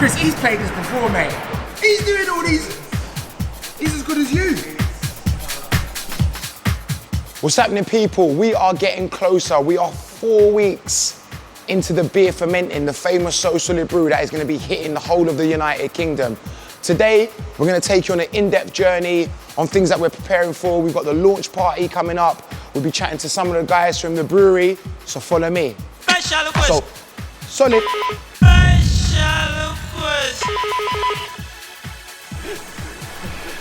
Chris, he's played this before, mate. He's doing all these. He's as good as you. What's happening, people? We are getting closer. We are 4 weeks into the beer fermenting, the famous So Solid Brew that is going to be hitting the whole of the United Kingdom. Today, we're going to take you on an in-depth journey on things that we're preparing for. We've got the launch party coming up. We'll be chatting to some of the guys from the brewery, so follow me. So, Solid.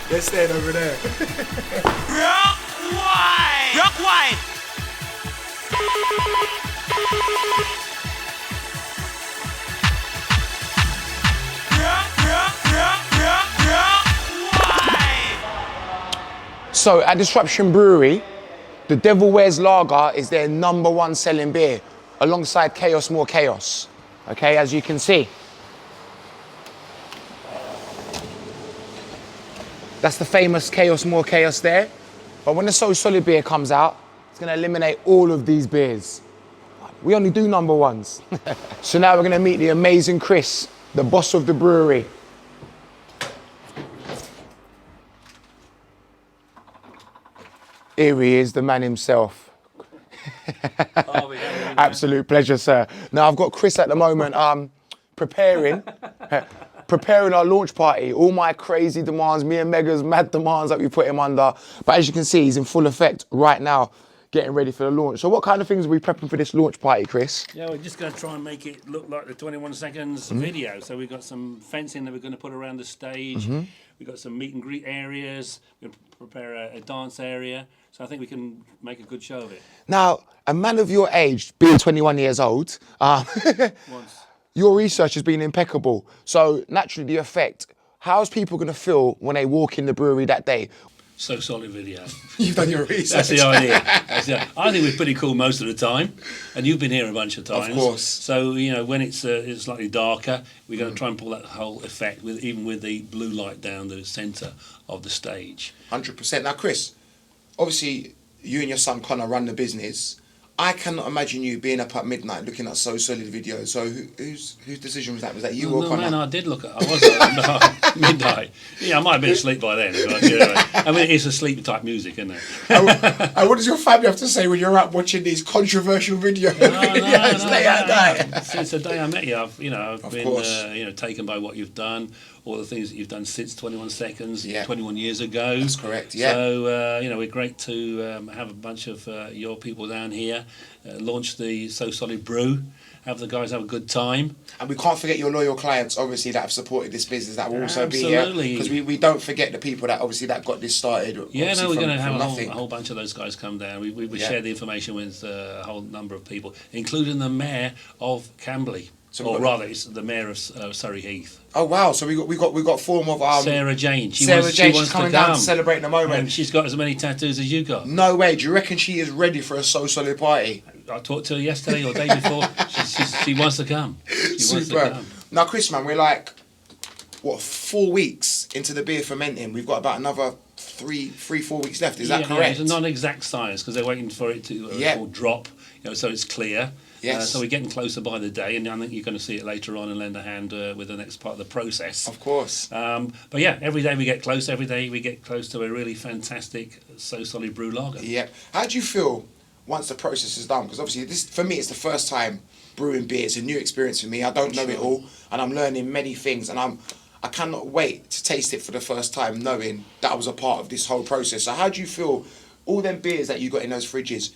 They're staying over there. Rock wine! Rock wine! So at Disruption Brewery, the Devil Wears Lager is their #1 selling beer, alongside Chaos More Chaos. Okay, as you can see. That's the famous Chaos More Chaos there. But when the So Solid beer comes out, it's gonna eliminate all of these beers. We only do #1s. So now we're gonna meet the amazing Chris, the boss of the brewery. Here he is, the man himself. Harvey, Absolute pleasure, sir. Now I've got Chris at the moment preparing our launch party. All my crazy demands, me and Mega's mad demands that we put him under. But as you can see, he's in full effect right now, getting ready for the launch. So what kind of things are we prepping for this launch party, Chris? Yeah, we're just going to try and make it look like the 21 seconds video. So we've got some fencing that we're going to put around the stage. We've got some meet and greet areas. We're going to prepare a dance area. So I think we can make a good show of it. Now, a man of your age, being 21 years old, your research has been impeccable. So naturally, the effect, how's people going to feel when they walk in the brewery that day? So Solid video. You've done your research. That's the idea. I think we're pretty cool most of the time, and you've been here a bunch of times. Of course. So when it's slightly darker, we're going to try and pull that whole effect even with the blue light down the centre of the stage. 100%. Now, Chris, obviously, you and your son Connor run the business. I cannot imagine you being up at midnight looking at So Solid videos. So whose decision was that? Was that you or No, Connor? man, I did look at. I was at midnight. Yeah, I might have been asleep by then. But, I mean, it's a sleep type music, isn't it? And what does your family have to say when you're out watching these controversial videos? Late at night. Since the day I met you, I've been course. taken by what you've done, all the things that you've done since 21 seconds, Yeah. 21 years ago. That's correct. Yeah. So we're great to have a bunch of your people down here, launch the So Solid Brew, have the guys have a good time. And we can't forget your loyal clients, obviously, that have supported this business, that will also be here. Absolutely. Because we don't forget the people that obviously that got this started. Yeah, no, we're going to have nothing. a whole bunch of those guys come down. We share the information with a whole number of people, including the mayor of Camberley. So or rather, it's the mayor of Surrey Heath. Oh wow! So we got form of Sarah Jane. She Sarah wants, Jane. she wants She's coming to come. down to celebrate the moment. And she's got as many tattoos as you got. No way! Do you reckon she is ready for a So Solid party? I talked to her yesterday or the day before. She wants to come. She wants to come. Now, Chris, man, we're like 4 weeks into the beer fermenting. We've got about another 4 weeks left. Is that correct? Yeah, it's a non-exact science because they're waiting for it to drop, so it's clear. Yes. So we're getting closer by the day, and I think you're going to see it later on and lend a hand with the next part of the process. Of course. But yeah, every day we get close. Every day we get close to a really fantastic So Solid Brew lager. Yeah. How do you feel once the process is done? Because obviously, this for me, it's the first time brewing beer. It's a new experience for me. I don't know it all, and I'm learning many things, and I cannot wait to taste it for the first time, knowing that I was a part of this whole process. So how do you feel? All them beers that you got in those fridges,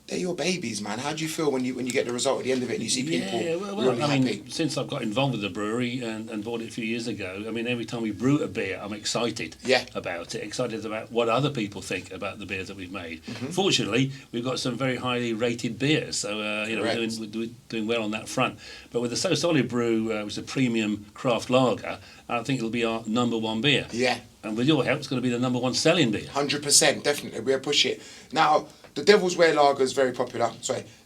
they're your babies, man. How do you feel when you get the result at the end of it and you see people really happy? Since I've got involved with the brewery and bought it a few years ago, I mean, every time we brew a beer, I'm excited about it, excited about what other people think about the beers that we've made. Fortunately, we've got some very highly rated beers, so we're doing well on that front. But with the So Solid Brew, which is a premium craft lager, I think it'll be our #1 beer. Yeah. And with your help, it's going to be the #1 selling beer. 100%, definitely. We'll push it. Now, the Devil's Wear Lager is very popular.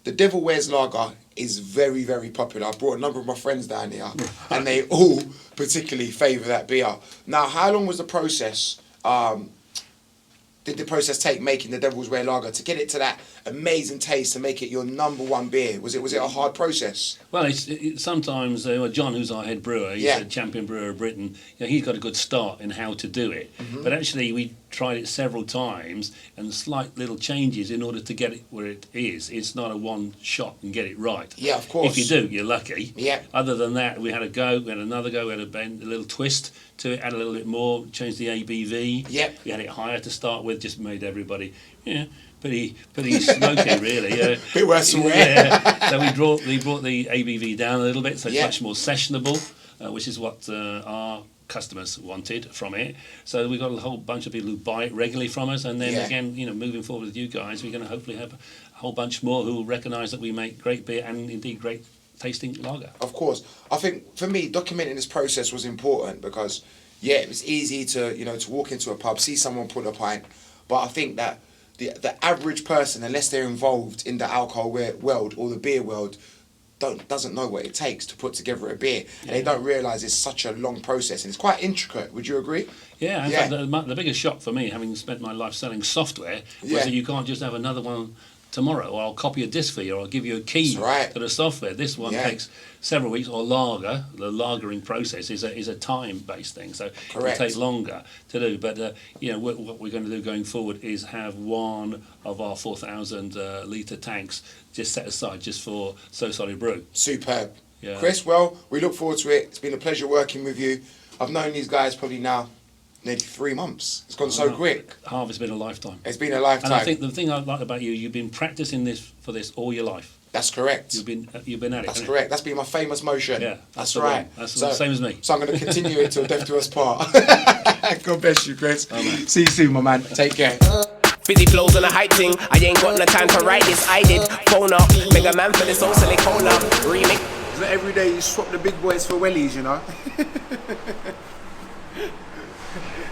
The Devil Wears Lager is very, very popular. I brought a number of my friends down here, and they all particularly favour that beer. Now, how long was the process did the process take making the Devil's Wear Lager to get it to that amazing taste to make it your #1 beer? Was it a hard process? Well, it's sometimes John, who's our head brewer, he's a champion brewer of Britain. He's got a good start in how to do it. But actually, we tried it several times and slight little changes in order to get it where it is. It's not a one shot and get it right. Yeah, of course. If you do, you're lucky. Yeah. Other than that, we had a go, we had another go, we had a little twist to it, add a little bit more, changed the ABV. Yep. We had it higher to start with, just made everybody, pretty smoky, really. Bit worse than So we brought the ABV down a little bit, so it's much more sessionable, which is what our customers wanted from it. So we've got a whole bunch of people who buy it regularly from us, and then again, moving forward with you guys, we're going to hopefully have a whole bunch more who will recognise that we make great beer and indeed great tasting lager. Of course. I think for me, documenting this process was important because, it was easy to, to walk into a pub, see someone pull a pint, but I think that the average person, unless they're involved in the alcohol world or the beer world, doesn't know what it takes to put together a beer, and they don't realise it's such a long process, and it's quite intricate. Would you agree? Yeah, in fact, the biggest shock for me, having spent my life selling software, was that you can't just have another one tomorrow, or I'll copy a disc for you, or I'll give you a key to the software. This one takes several weeks, or lager. The lagering process is a time-based thing, so it will take longer to do. But what we're going to do going forward is have one of our 4,000 litre tanks just set aside just for So Solid Brew. Superb. Yeah. Chris, well, we look forward to it. It's been a pleasure working with you. I've known these guys probably now nearly 3 months. It's gone so quick. Harvey's been a lifetime. It's been a lifetime. And I think the thing I like about you, you've been practicing for this all your life. That's correct. You've been at it. That's correct. That's been my famous motion. Yeah, that's right. That's the same as me. So I'm going to continue it till death do us part. God bless you, Chris. Oh, man. See you soon, my man. Take care. Busy flows on a hype thing. I ain't got no time to write this. I did phone up. Mega man for the soul silicone up. Remix. So every day you swap the big boys for wellies,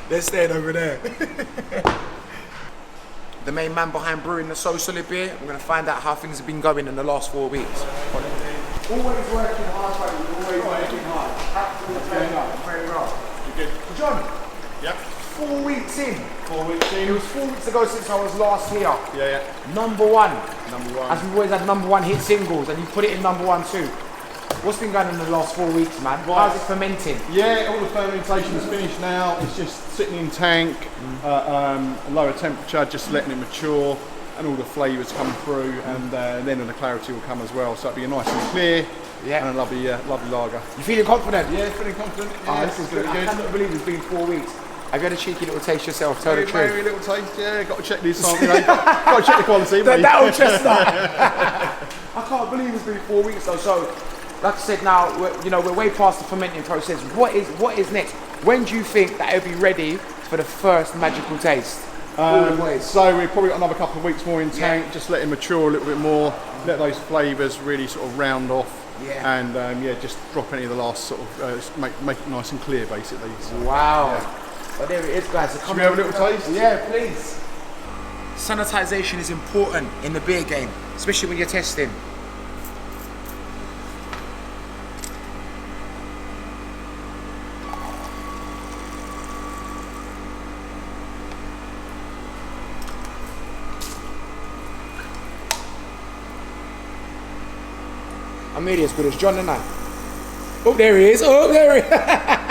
They're staying over there. The main man behind brewing the So Solid beer. I'm going to find out how things have been going in the last 4 weeks. Always working hard, buddy. Always working hard. Absolutely turning up. Very well. You good? John. Yep. 4 weeks in. 4 weeks in. It was 4 weeks ago since I was last here. Yeah. #1. Number one. As we've always had #1 hit singles, and you put it in #1 too. What's been going on in the last 4 weeks, man? Right. How's it fermenting? Yeah, all the fermentation is finished now. It's just sitting in tank, a lower temperature, just letting it mature, and all the flavours come through, and then the clarity will come as well. So it'll be a nice and clear, and a lovely lager. You feeling confident? Yeah, feeling confident. Oh, Yeah, this is good. pretty I cannot believe it's been 4 weeks. Have you had a cheeky little taste yourself? Tell the truth. Very little taste. Yeah, got to check these samples. Got to check the quality. That old chestnut. I can't believe it's been 4 weeks though. So, like I said, now we're way past the fermenting process. What is next? When do you think that it'll be ready for the first magical taste? So we've probably got another couple of weeks more in tank, just let it mature a little bit more, let those flavours really sort of round off, and just drop any of the last sort of make it nice and clear basically. So, wow. Well, there it is, guys. So should we have a little taste? Yeah, please. Sanitization is important in the beer game, especially when you're testing. I'm nearly as good as John and I. Oh, there he is. Oh, there he is.